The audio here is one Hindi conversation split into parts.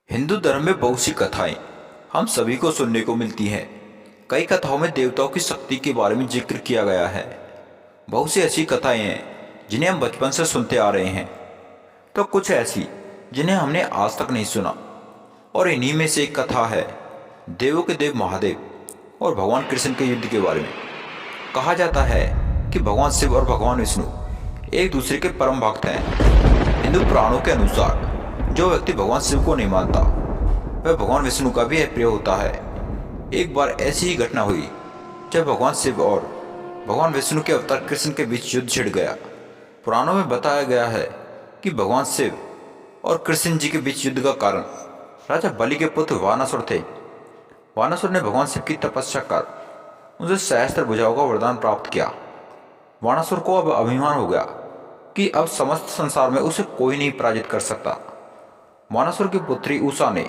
हिंदू धर्म में बहुत सी कथाएं हम सभी को सुनने को मिलती हैं। कई कथाओं में देवताओं की शक्ति के बारे में जिक्र किया गया है। बहुत सी ऐसी कथाएं हैं जिन्हें हम बचपन से सुनते आ रहे हैं, तो कुछ ऐसी जिन्हें हमने आज तक नहीं सुना। और इन्हीं में से एक कथा है देवों के देव महादेव और भगवान कृष्ण के युद्ध के बारे में। कहा जाता है कि भगवान शिव और भगवान विष्णु एक दूसरे के परम भक्त हैं। हिंदू पुराणों के अनुसार जो व्यक्ति भगवान शिव को नहीं मानता वह भगवान विष्णु का भी अप्रिय होता है। एक बार ऐसी ही घटना हुई जब भगवान शिव और भगवान विष्णु के अवतार कृष्ण के बीच युद्ध छिड़ गया। पुराणों में बताया गया है कि भगवान शिव और कृष्ण जी के बीच युद्ध का कारण राजा बलि के पुत्र वानासुर थे। वानासुर ने भगवान शिव की तपस्या कर उनसे सहस्त्र भुजाओं का वरदान प्राप्त किया। वानासुर को अब अभिमान हो गया कि अब समस्त संसार में उसे कोई नहीं पराजित कर सकता। वानासुर की पुत्री उषा ने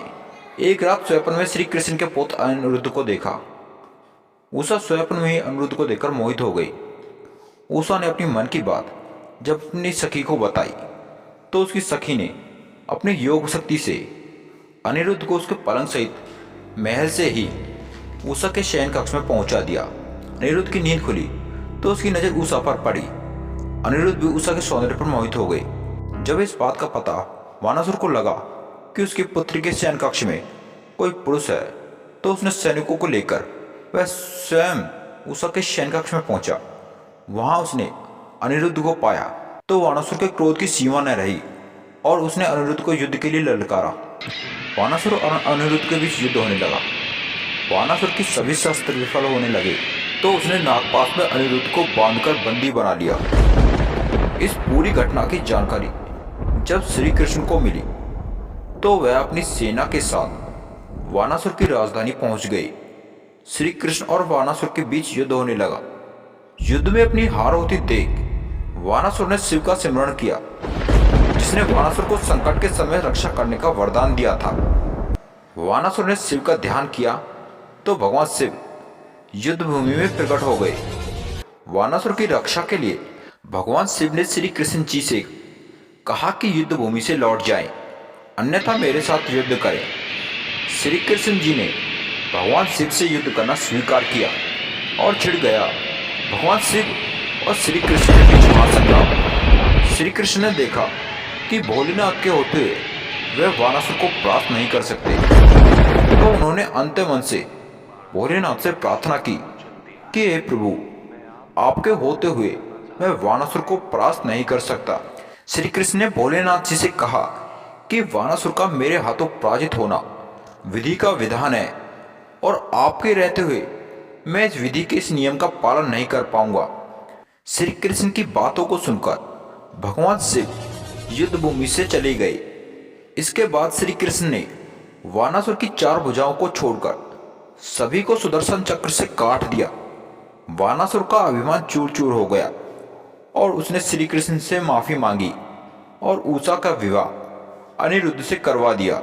एक रात स्वप्न में श्री कृष्ण के पुत्र अनिरुद्ध को देखा। उषा स्वप्न में ही अनिरुद्ध को देखकर मोहित हो गई। उषा ने अपनी मन की बात जब अपनी सखी को बताई तो उसकी सखी ने अपने योग शक्ति से अनिरुद्ध को उसके पलंग सहित महल से ही उषा के शयन कक्ष में पहुंचा दिया। अनिरुद्ध की नींद खुली तो उसकी नजर उषा पर पड़ी। अनिरुद्ध भी उषा के सौंदर्य पर मोहित हो गए। जब इस बात का पता वानासुर को लगा कि उसकी पुत्री के शयन कक्ष में कोई पुरुष है, तो उसने सैनिकों को लेकर वह स्वयं उषा के शयन कक्ष में पहुंचा। वहां उसने अनिरुद्ध को पाया तो वानासुर के क्रोध की सीमा न रही और उसने अनिरुद्ध को युद्ध के लिए ललकारा। वानासुर और अनिरुद्ध के बीच युद्ध होने लगा। वानासुर की सभी शस्त्र विफल होने लगे तो उसने नागपाश में अनिरुद्ध को बांधकर बंदी बना लिया। इस पूरी घटना की जानकारी जब श्री कृष्ण को मिली तो वह अपनी सेना के साथ वानासुर की राजधानी पहुंच गए। श्री कृष्ण और वानासुर के बीच युद्ध होने लगा। युद्ध में अपनी हार होती देख वानासुर ने शिव का सिमरण किया, जिसने वानासुर को संकट के समय रक्षा करने का वरदान दिया था। वानासुर ने शिव का ध्यान किया तो भगवान शिव युद्ध भूमि में प्रकट हो गए। वानासुर की रक्षा के लिए भगवान शिव ने श्री कृष्ण जी से कहा कि युद्ध भूमि से लौट जाएं, अन्यथा मेरे साथ युद्ध करें। श्री कृष्ण जी ने भगवान शिव से युद्ध करना स्वीकार किया और छिड़ गया भगवान शिव और श्री कृष्ण के बीच महासंग्राम। श्री कृष्ण ने देखा कि भोलेनाथ के होते हुए वे वानासुर को परास्त नहीं कर सकते, तो उन्होंने अंतिम मन से भोलेनाथ से प्रार्थना की कि हे प्रभु, आपके होते हुए मैं वानासुर को परास्त नहीं कर सकता। श्री कृष्ण ने भोलेनाथ जी से कहा कि वानासुर का मेरे हाथों पराजित होना विधि का विधान है और आपके रहते हुए मैं इस विधि के इस नियम का पालन नहीं कर पाऊंगा। श्री कृष्ण की बातों को सुनकर भगवान शिव युद्ध भूमि से चले गए। इसके बाद श्री कृष्ण ने वानासुर की 4 भुजाओं को छोड़कर सभी को सुदर्शन चक्र से काट दिया। वानासुर का अभिमान चूर चूर हो गया और उसने श्री कृष्ण से माफी मांगी और उषा का विवाह अनिरुद्ध से करवा दिया।